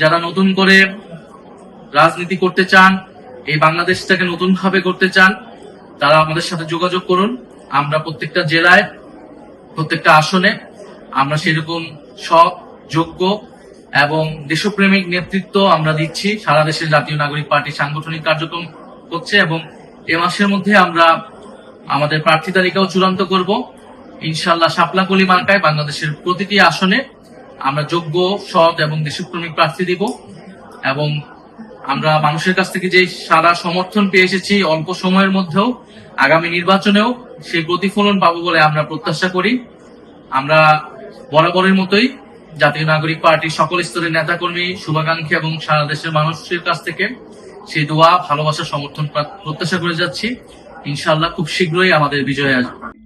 যারা নতুন করে রাজনীতি করতে চান, এই বাংলাদেশটাকে নতুন ভাবে করতে চান, তারা আমাদের সাথে যোগাযোগ করুন। আমরা প্রত্যেকটা জেলায়, প্রত্যেকটা আসনে আমরা সেরকম সৎ, যোগ্য এবং দেশপ্রেমিক নেতৃত্ব আমরা দিচ্ছি। সারা দেশের জাতীয় নাগরিক পার্টি সাংগঠনিক কার্যক্রম করছে এবং এ মাসের মধ্যে আমরা আমাদের প্রার্থী তালিকাও চূড়ান্ত করব। ইনশাআল্লাহ শাপলাকলি মার্কায় বাংলাদেশের প্রতিটি আসনে আমরা যোগ্য, সৎ এবং দেশপ্রেমিক প্রার্থী দিব এবং আমরা মানুষের কাছ থেকে যে সারা সমর্থন পেয়ে এসেছি অল্প সময়ের মধ্যেও, আগামী নির্বাচনেও সেই প্রতিফলন পাবো বলে আমরা প্রত্যাশা করি। আমরা বরাবরের মতোই জাতীয় নাগরিক পার্টির সকল স্তরের নেতাকর্মী, শুভাকাঙ্ক্ষী এবং সারা দেশের মানুষের কাছ থেকে সেই দোয়া, ভালোবাসা, সমর্থন প্রত্যাশা করে যাচ্ছি। ইনশাআল্লাহ খুব শীঘ্রই আমাদের বিজয় আসবে।